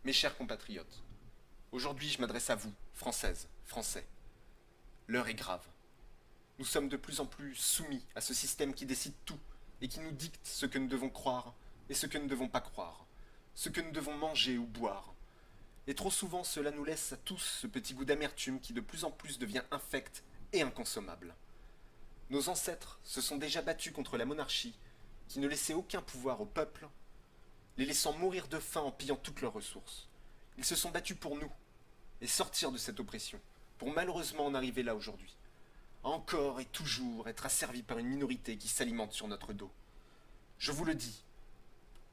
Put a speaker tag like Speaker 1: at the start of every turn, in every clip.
Speaker 1: Mes chers compatriotes, aujourd'hui je m'adresse à vous, Françaises, Français. L'heure est grave. Nous sommes de plus en plus soumis à ce système qui décide tout et qui nous dicte ce que nous devons croire et ce que nous ne devons pas croire, ce que nous devons manger ou boire. Et trop souvent cela nous laisse à tous ce petit goût d'amertume qui de plus en plus devient infect et inconsommable. Nos ancêtres se sont déjà battus contre la monarchie qui ne laissait aucun pouvoir au peuple, les laissant mourir de faim en pillant toutes leurs ressources. Ils se sont battus pour nous et sortir de cette oppression, pour malheureusement en arriver là aujourd'hui, à encore et toujours être asservis par une minorité qui s'alimente sur notre dos. Je vous le dis,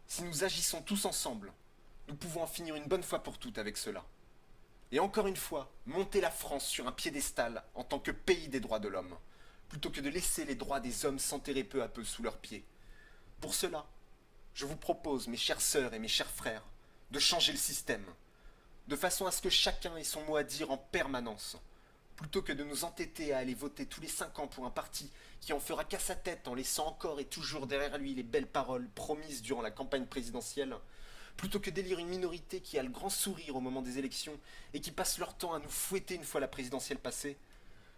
Speaker 1: si nous agissons tous ensemble, nous pouvons en finir une bonne fois pour toutes avec cela. Et encore une fois, monter la France sur un piédestal en tant que pays des droits de l'homme, plutôt que de laisser les droits des hommes s'enterrer peu à peu sous leurs pieds. Pour cela, je vous propose, mes chères sœurs et mes chers frères, de changer le système, de façon à ce que chacun ait son mot à dire en permanence, plutôt que de nous entêter à aller voter tous les 5 ans pour un parti qui en fera qu'à sa tête en laissant encore et toujours derrière lui les belles paroles promises durant la campagne présidentielle, plutôt que d'élire une minorité qui a le grand sourire au moment des élections et qui passe leur temps à nous fouetter une fois la présidentielle passée.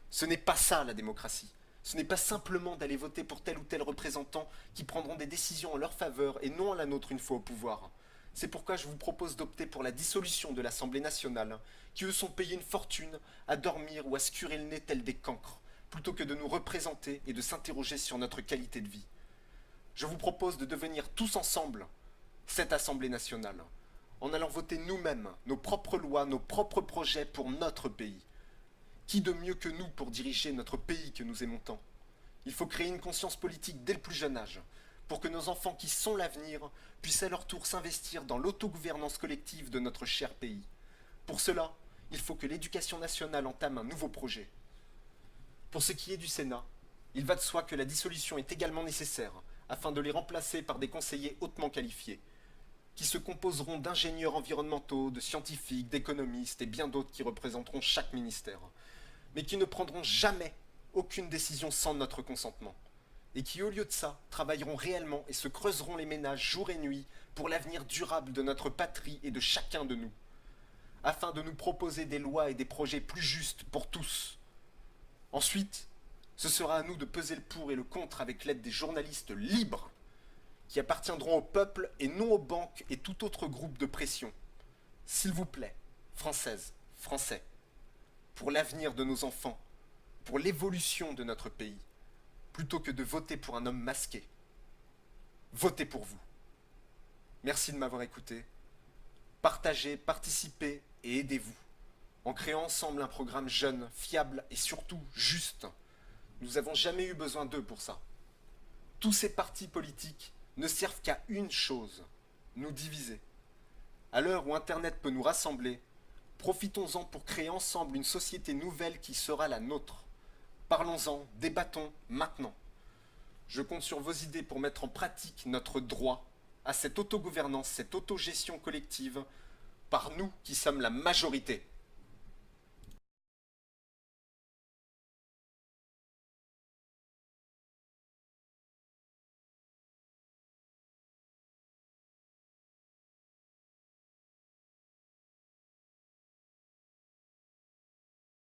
Speaker 1: Ce n'est pas ça la démocratie. Ce n'est pas simplement d'aller voter pour tel ou tel représentant qui prendront des décisions en leur faveur et non à la nôtre une fois au pouvoir. C'est pourquoi je vous propose d'opter pour la dissolution de l'Assemblée nationale, qui eux sont payés une fortune à dormir ou à se curer le nez tel des cancres, plutôt que de nous représenter et de s'interroger sur notre qualité de vie. Je vous propose de devenir tous ensemble cette Assemblée nationale, en allant voter nous-mêmes nos propres lois, nos propres projets pour notre pays. Qui de mieux que nous pour diriger notre pays que nous aimons tant? Il faut créer une conscience politique dès le plus jeune âge, pour que nos enfants qui sont l'avenir puissent à leur tour s'investir dans l'autogouvernance collective de notre cher pays. Pour cela, il faut que l'éducation nationale entame un nouveau projet. Pour ce qui est du Sénat, il va de soi que la dissolution est également nécessaire, afin de les remplacer par des conseillers hautement qualifiés, qui se composeront d'ingénieurs environnementaux, de scientifiques, d'économistes et bien d'autres qui représenteront chaque ministère, mais qui ne prendront jamais aucune décision sans notre consentement, et qui au lieu de ça travailleront réellement et se creuseront les ménages jour et nuit pour l'avenir durable de notre patrie et de chacun de nous, afin de nous proposer des lois et des projets plus justes pour tous. Ensuite, ce sera à nous de peser le pour et le contre avec l'aide des journalistes libres, qui appartiendront au peuple et non aux banques et tout autre groupe de pression. S'il vous plaît, Françaises, Français, pour l'avenir de nos enfants, pour l'évolution de notre pays, plutôt que de voter pour un homme masqué, votez pour vous. Merci de m'avoir écouté. Partagez, participez et aidez-vous, en créant ensemble un programme jeune, fiable et surtout juste. Nous n'avons jamais eu besoin d'eux pour ça. Tous ces partis politiques ne servent qu'à une chose, nous diviser. À l'heure où Internet peut nous rassembler, profitons-en pour créer ensemble une société nouvelle qui sera la nôtre. Parlons-en, débattons maintenant. Je compte sur vos idées pour mettre en pratique notre droit à cette autogouvernance, cette autogestion collective, par nous qui sommes la majorité.